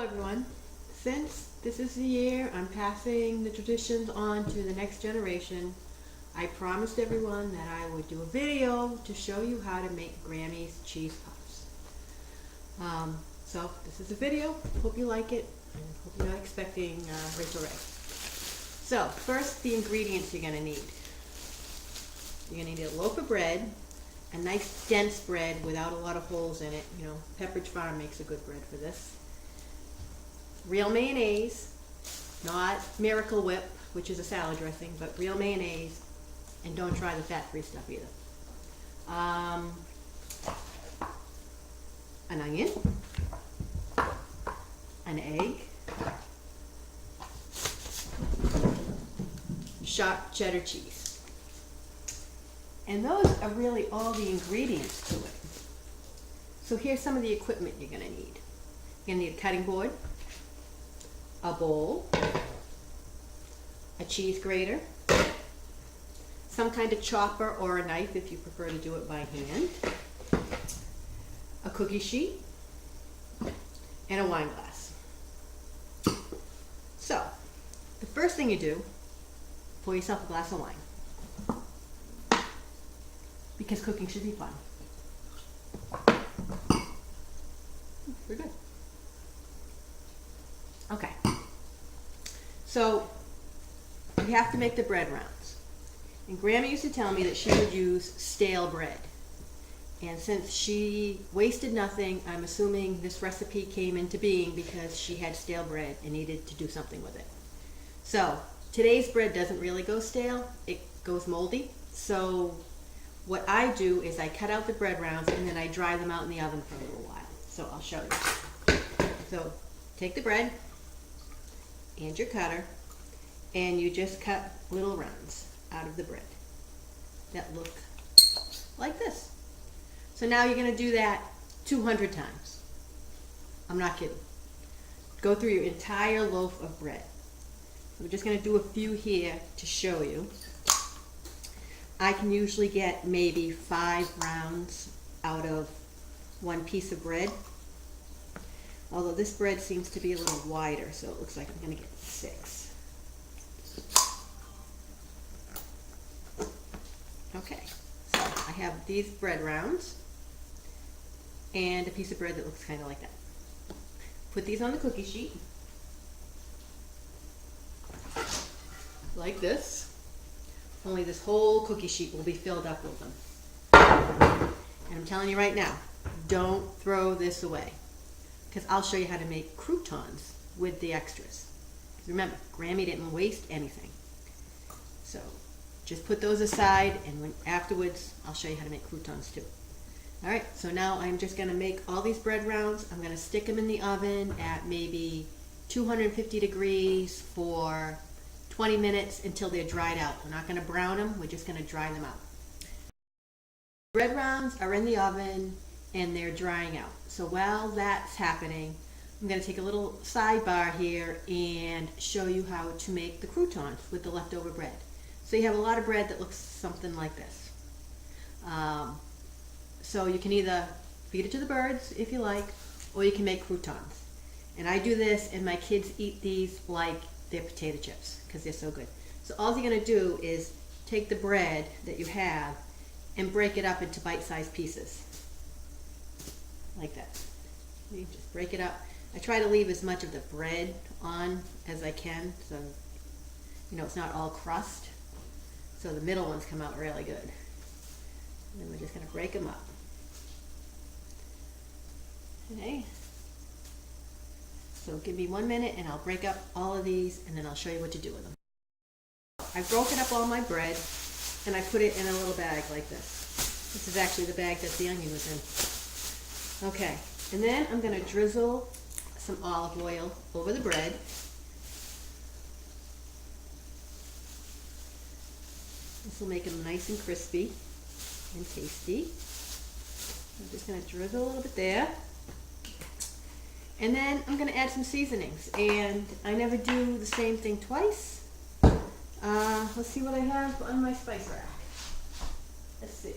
everyone. Since this is the year I'm passing the traditions on to the next generation, I promised everyone that I would do a video to show you how to make Grammy's cheese puffs. So this is a video. Hope you like it, and hope you're not expecting Rachel Ray. So first, the ingredients you're going to need. You're going to need a loaf of bread, a nice dense bread without a lot of holes in it. You know, Pepperidge Farm makes a good bread for this. Real mayonnaise, not Miracle Whip, which is a salad dressing, but real mayonnaise, and don't try the fat-free stuff either. An onion, an egg, sharp cheddar cheese. And those are really all the ingredients to it. So here's some of the equipment you're going to need. You're going to need a cutting board, a bowl, a cheese grater, some kind of chopper or a knife if you prefer to do it by hand, a cookie sheet, and a wine glass. So, the first thing you do, pour yourself a glass of wine, because cooking should be fun. We're good. Okay. So, you have to make the bread rounds. And Grandma used to tell me that she would use stale bread. And since she wasted nothing, I'm assuming this recipe came into being because she had stale bread and needed to do something with it. So, today's bread doesn't really go stale, it goes moldy. So, what I do is I cut out the bread rounds and then I dry them out in the oven for a little while. So, I'll show you. So, take the bread and your cutter, and you just cut little rounds out of the bread that look like this. So now you're going to do that 200 times. I'm not kidding. Go through your entire loaf of bread. So we're just going to do a few here to show you. I can usually get maybe 5 rounds out of one piece of bread. Although this bread seems to be a little wider, so it looks like I'm going to get 6. Okay, so I have these bread rounds and a piece of bread that looks kind of like that. Put these on the cookie sheet, like this, only this whole cookie sheet will be filled up with them. And I'm telling you right now, don't throw this away, because I'll show you how to make croutons with the extras. Remember, Grammy didn't waste anything. So just put those aside, and afterwards I'll show you how to make croutons too. Alright, so now I'm just going to make all these bread rounds. I'm going to stick them in the oven at maybe 250 degrees for 20 minutes until they're dried out. We're not going to brown them, we're just going to dry them out. Bread rounds are in the oven and they're drying out. So while that's happening, I'm going to take a little sidebar here and show you how to make the croutons with the leftover bread. So you have a lot of bread that looks something like this. So you can either feed it to the birds if you like, or you can make croutons. And I do this, and my kids eat these like they're potato chips because they're so good. So all you're going to do is take the bread that you have and break it up into bite-sized pieces. Like that. You just break it up. I try to leave as much of the bread on as I can, so you know it's not all crust. So the middle ones come out really good. And then we're just going to break them up. Okay. So give me 1 minute and I'll break up all of these and then I'll show you what to do with them. I've broken up all my bread and I put it in a little bag like this. This is actually the bag that the onion was in. Okay. And then I'm going to drizzle some olive oil over the bread. This will make them nice and crispy and tasty. I'm just going to drizzle a little bit there. And then I'm going to add some seasonings. And I never do the same thing twice. Let's see what I have on my spice rack. Let's see.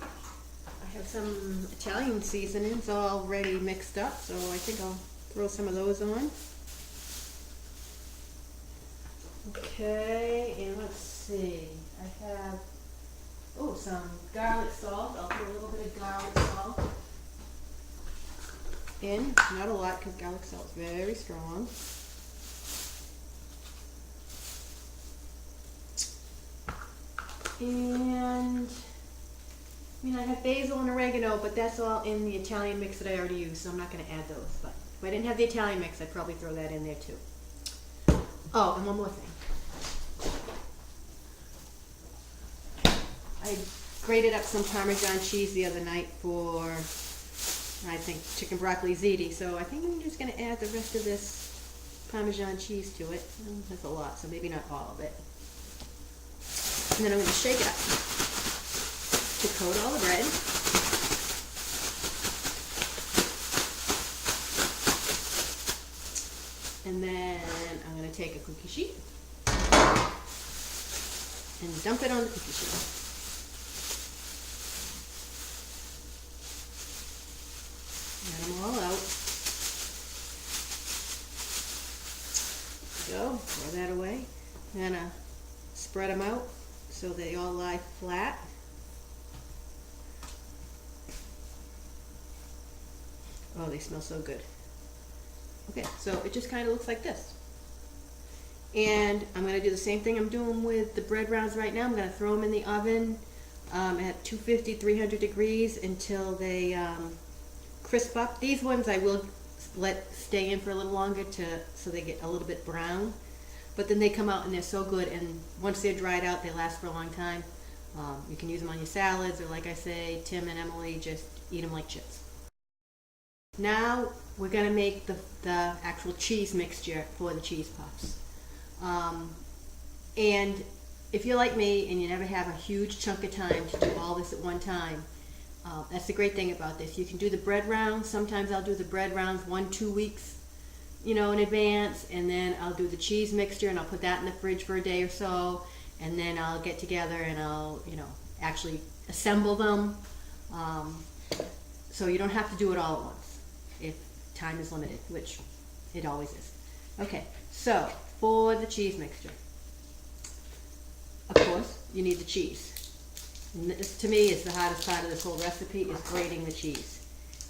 I have some Italian seasonings already mixed up, so I think I'll throw some of those on. Okay, and let's see. I have, some garlic salt. I'll put a little bit of garlic salt in. Not a lot because garlic salt is very strong. And I have basil and oregano, but that's all in the Italian mix that I already used, so I'm not going to add those. But if I didn't have the Italian mix, I'd probably throw that in there too. Oh, and one more thing. I grated up some Parmesan cheese the other night for, I think, chicken broccoli ziti. So I think I'm just going to add the rest of this Parmesan cheese to it. That's a lot, so maybe not all of it. And then I'm going to shake it up to coat all the bread. And then I'm going to take a cookie sheet and dump it on the cookie sheet. Get them all out. There we go, throw that away. I'm going to spread them out so they all lie flat. Oh, they smell so good. Okay, so it just kind of looks like this. And I'm going to do the same thing I'm doing with the bread rounds right now. I'm going to throw them in the oven at 250, 300 degrees until they crisp up. These ones I will let stay in for a little longer so they get a little bit brown. But then they come out and they're so good, and once they're dried out, they last for a long time. You can use them on your salads, or like I say, Tim and Emily just eat them like chips. Now we're going to make the actual cheese mixture for the cheese puffs. And if you're like me and you never have a huge chunk of time to do all this at one time, that's the great thing about this. You can do the bread rounds. Sometimes I'll do the bread rounds 1-2 weeks in advance, and then I'll do the cheese mixture and I'll put that in the fridge for a day or so, and then I'll get together and I'll actually assemble them, so you don't have to do it all at once if time is limited, which it always is. Okay, so for the cheese mixture, of course you need the cheese, and this to me is the hardest part of this whole recipe, is grating the cheese.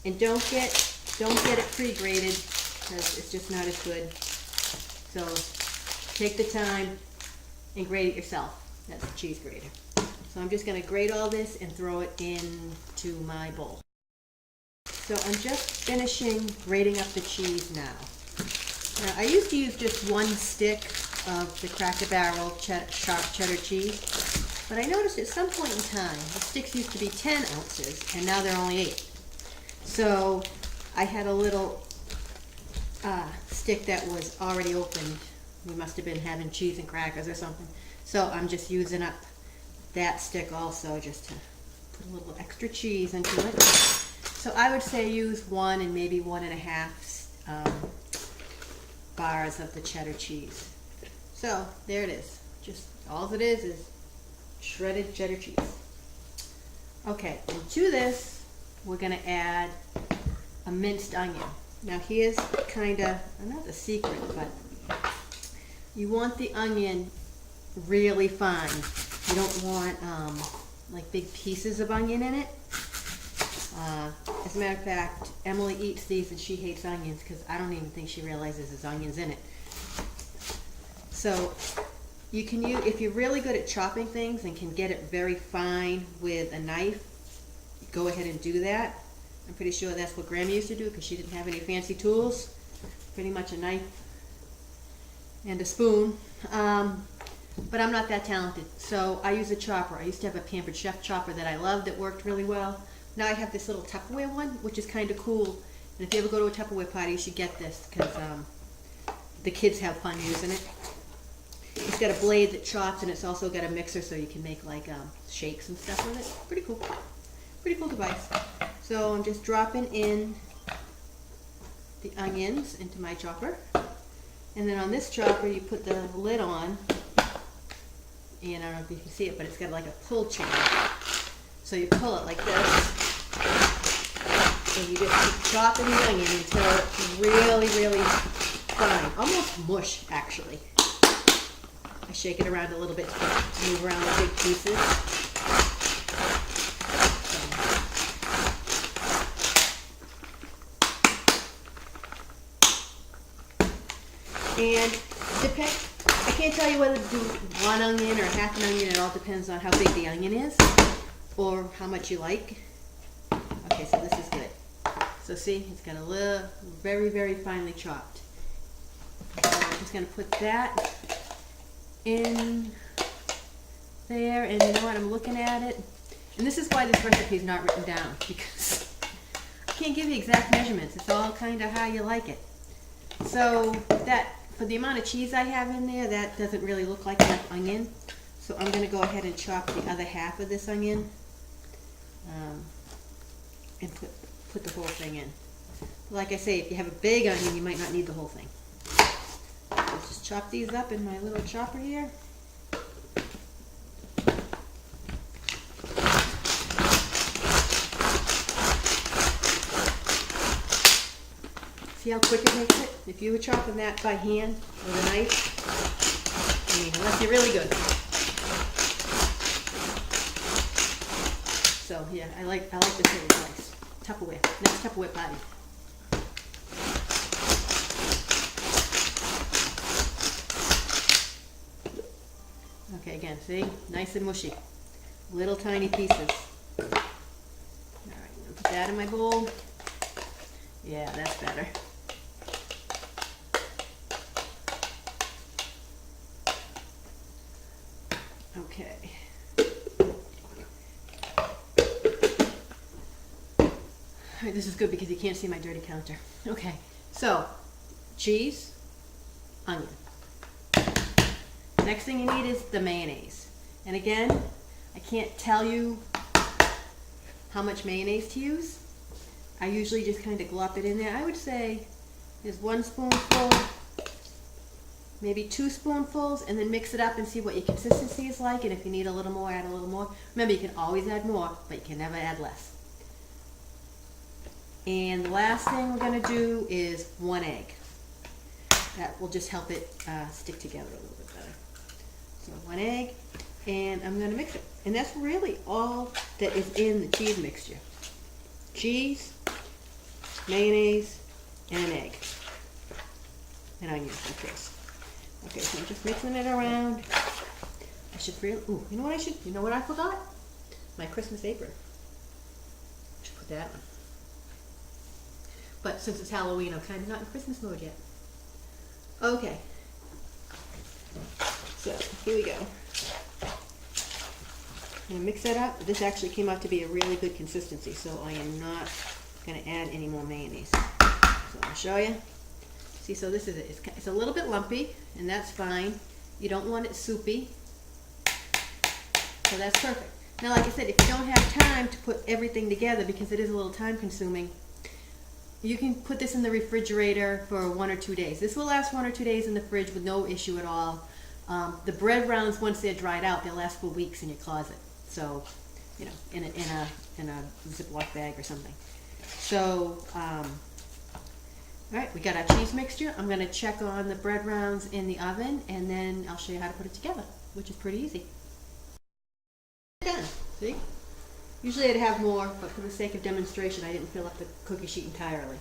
And don't get it pre-grated, because it's just not as good. So take the time and grate it yourself. That's a cheese grater. So I'm just going to grate all this and throw it into my bowl. So I'm just finishing grating up the cheese now. Now I used to use just one stick of the Cracker Barrel sharp cheddar cheese, but I noticed at some point in time the sticks used to be 10 ounces and now they're only 8. So I had a little stick that was already opened. We must have been having cheese and crackers or something. So I'm just using up that stick also, just to put a little extra cheese into it. So I would say use 1 and maybe 1.5 bars of the cheddar cheese. So there it is. Just all it is shredded cheddar cheese. Okay, and to this we're going to add a minced onion. Now here's kind of, not the secret, but you want the onion really fine. You don't want like big pieces of onion in it. As a matter of fact, Emily eats these and she hates onions because I don't even think she realizes there's onions in it. So you can use, if you're really good at chopping things and can get it very fine with a knife, go ahead and do that. I'm pretty sure that's what Grandma used to do because she didn't have any fancy tools. Pretty much a knife and a spoon. But I'm not that talented, so I use a chopper. I used to have a Pampered Chef chopper that I loved that worked really well. Now I have this little Tupperware one, which is kind of cool. And if you ever go to a Tupperware party, you should get this because the kids have fun using it. It's got a blade that chops, and it's also got a mixer so you can make like shakes and stuff with it. Pretty cool. Pretty cool device. So I'm just dropping in the onions into my chopper. And then on this chopper, you put the lid on. And I don't know if you can see it, but it's got like a pull chain. So you pull it like this. And you just keep chopping the onion until it's really really fine, almost mush actually. I shake it around a little bit to move around the big pieces. And I can't tell you whether to do one onion or half an onion. It all depends on how big the onion is or how much you like. Okay, so this is good. So see, it's got a little, very, very finely chopped. So I'm just going to put that in there, and you know what, I'm looking at it. And this is why this recipe is not written down, because I can't give you exact measurements. It's all kind of how you like it. So that, for the amount of cheese I have in there, that doesn't really look like enough onion. So I'm going to go ahead and chop the other half of this onion and put the whole thing in. Like I say, if you have a big onion, you might not need the whole thing. Let's just chop these up in my little chopper here. See how quick it makes it? If you were chopping that by hand with a knife, I mean, unless you're really good. So yeah, I like this little slice. Tupperware, next Tupperware party. Okay, again, see? Nice and mushy. Little tiny pieces. Alright, I'm gonna put that in my bowl. Yeah, that's better. Okay. Alright, this is good because you can't see my dirty counter. Okay, so cheese, onion. Next thing you need is the mayonnaise. And again, I can't tell you how much mayonnaise to use. I usually just kind of glop it in there. I would say there's 1 spoonful, maybe 2 spoonfuls, and then mix it up and see what your consistency is like. And if you need a little more, add a little more. Remember, you can always add more, but you can never add less. And the last thing we're going to do is 1 egg. That will just help it stick together a little bit better. So 1 egg, and I'm going to mix it. And that's really all that is in the cheese mixture. Cheese, mayonnaise, and an egg. And onions, of course. Okay, so I'm just mixing it around. I should really, ooh, you know what I forgot? My Christmas apron. I should put that on. But since it's Halloween, I'm kind of not in Christmas mode yet. Okay. So, here we go. I'm going to mix that up. This actually came out to be a really good consistency, so I am not going to add any more mayonnaise. So I'll show you. See, so this is it. It's a little bit lumpy, and that's fine. You don't want it soupy. So that's perfect. Now, like I said, if you don't have time to put everything together, because it is a little time consuming, you can put this in the refrigerator for 1 or 2 days. This will last 1 or 2 days in the fridge with no issue at all. The bread rounds, once they're dried out, they'll last for weeks in your closet. So, you know, in a Ziploc bag or something. So, all right, we got our cheese mixture. I'm going to check on the bread rounds in the oven, and then I'll show you how to put it together, which is pretty easy. Done. See? Usually I'd have more, but for the sake of demonstration, I didn't fill up the cookie sheet entirely.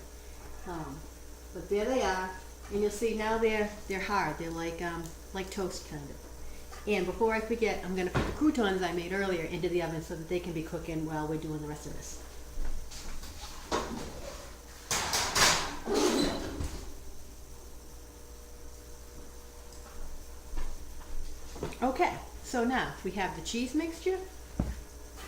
But there they are, and you'll see now they're hard. They're like toast kind of. And before I forget, I'm going to put the croutons I made earlier into the oven so that they can be cooking while we're doing the rest of this. Okay, so now we have the cheese mixture.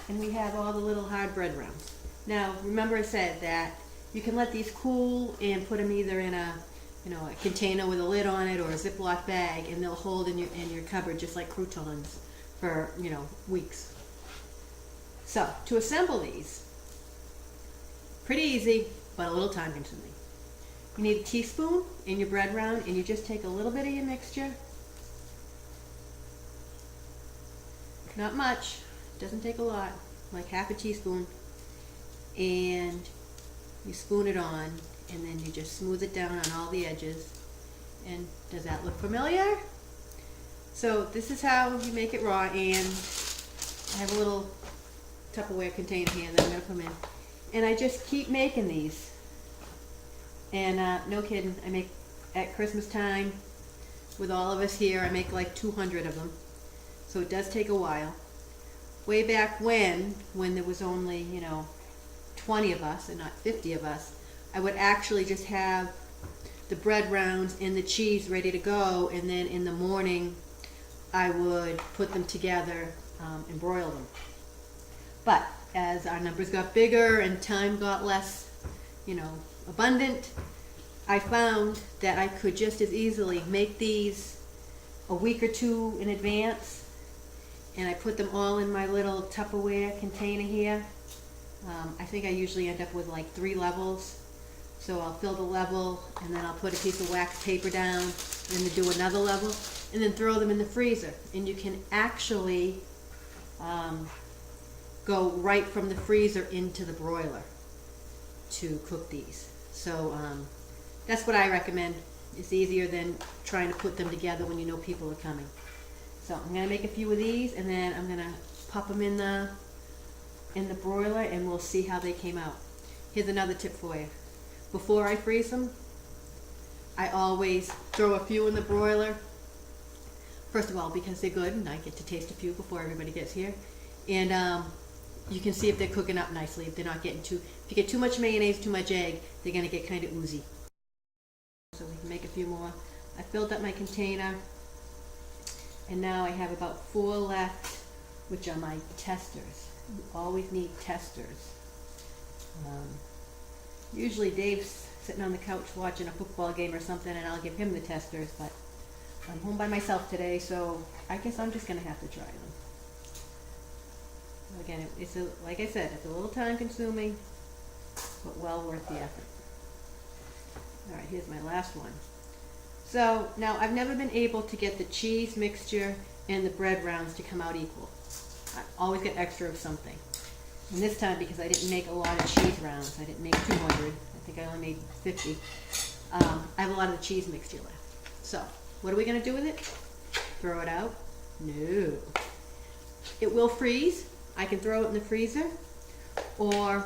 And we have all the little hard bread rounds. Now, remember I said that you can let these cool and put them either in a container with a lid on it or a Ziploc bag, and they'll hold in your cupboard just like croutons for, weeks. So, to assemble these, pretty easy, but a little time consuming. You need a teaspoon in your bread round, and you just take a little bit of your mixture. Not much. Doesn't take a lot, like half a teaspoon, and you spoon it on, and then you just smooth it down on all the edges. And does that look familiar? So this is how you make it raw, and I have a little Tupperware container here that I'm going to put them in. And I just keep making these. And no kidding, I make at Christmas time with all of us here, I make like 200 of them. So it does take a while. Way back when there was only, 20 of us and not 50 of us, I would actually just have the bread rounds and the cheese ready to go, and then in the morning I would put them together and broil them. But as our numbers got bigger and time got less, abundant, I found that I could just as easily make these a week or two in advance, and I put them all in my little Tupperware container here. I think I usually end up with like 3 levels. So I'll fill the level, and then I'll put a piece of wax paper down, and then do another level, and then throw them in the freezer. And you can actually go right from the freezer into the broiler to cook these. So that's what I recommend. It's easier than trying to put them together when you know people are coming. So I'm going to make a few of these, and then I'm going to pop them in the broiler, and we'll see how they came out. Here's another tip for you. Before I freeze them, I always throw a few in the broiler. First of all, because they're good, and I get to taste a few before everybody gets here. And you can see if they're cooking up nicely, if they're not getting if you get too much mayonnaise, too much egg, they're going to get kind of oozy. So we can make a few more. I filled up my container, and now I have about 4 left, which are my testers. You always need testers. Usually Dave's sitting on the couch watching a football game or something, and I'll give him the testers, but I'm home by myself today, so I guess I'm just going to have to try them. Again, like I said, it's a little time consuming, but well worth the effort. Alright, here's my last one. So, now I've never been able to get the cheese mixture and the bread rounds to come out equal. I always get extra of something. And this time, because I didn't make a lot of cheese rounds, I didn't make 200, I think I only made 50, I have a lot of the cheese mixture left. So, what are we going to do with it? Throw it out? No. It will freeze. I can throw it in the freezer, or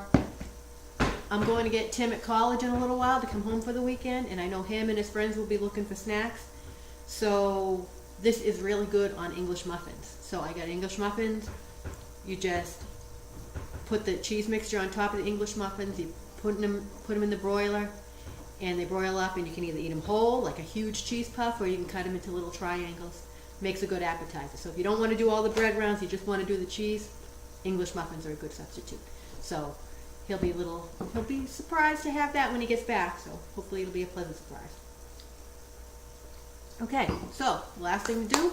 I'm going to get Tim at college in a little while to come home for the weekend, and I know him and his friends will be looking for snacks. So, this is really good on English muffins. So, I got English muffins. You just put the cheese mixture on top of the English muffins, you put them in the broiler, and they broil up, and you can either eat them whole, like a huge cheese puff, or you can cut them into little triangles. Makes a good appetizer. So if you don't want to do all the bread rounds, you just want to do the cheese, English muffins are a good substitute. So he'll be surprised to have that when he gets back, so hopefully it'll be a pleasant surprise. Okay, so the last thing to do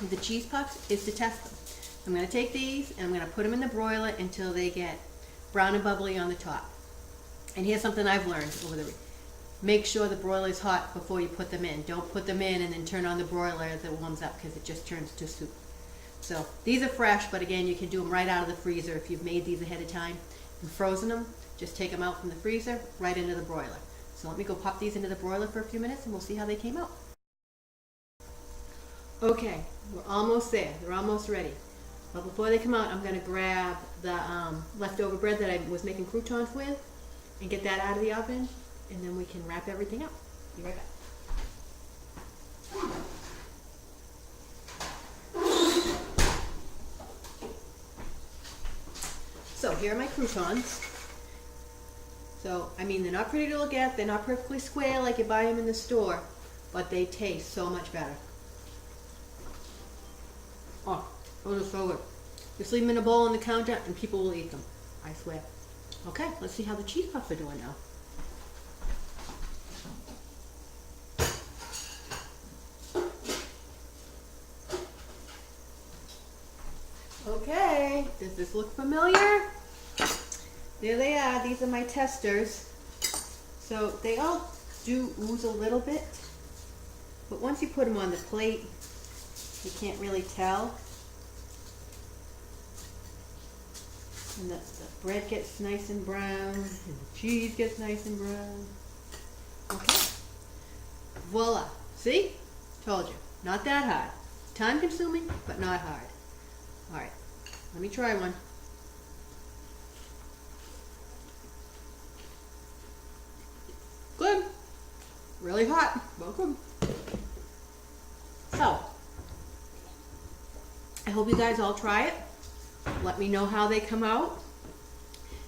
with the cheese puffs is to test them. I'm going to take these and I'm going to put them in the broiler until they get brown and bubbly on the top. And here's something I've learned over the week. Make sure the broiler is hot before you put them in. Don't put them in and then turn on the broiler as it warms up, because it just turns to soup. So these are fresh, but again, you can do them right out of the freezer if you've made these ahead of time and frozen them. Just take them out from the freezer right into the broiler. So let me go pop these into the broiler for a few minutes and we'll see how they came out. Okay, we're almost there. They're almost ready. But before they come out, I'm going to grab the leftover bread that I was making croutons with and get that out of the oven, and then we can wrap everything up. Be right back. So here are my croutons. So, I mean, they're not pretty to look at, they're not perfectly square like you buy them in the store, but they taste so much better. Oh, those are so good. Just leave them in a bowl on the counter and people will eat them. I swear. Okay, let's see how the cheese puffs are doing now. Okay, does this look familiar? There they are. These are my testers. So they all do ooze a little bit, but once you put them on the plate, you can't really tell. And the bread gets nice and brown, and the cheese gets nice and brown. Okay. Voila. See? Told you. Not that hard. Time consuming, but not hard. All right. Let me try one. Good. Really hot. Welcome. So, I hope you guys all try it. Let me know how they come out.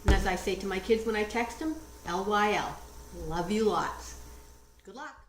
And as I say to my kids when I text them, LYL. Love you lots. Good luck.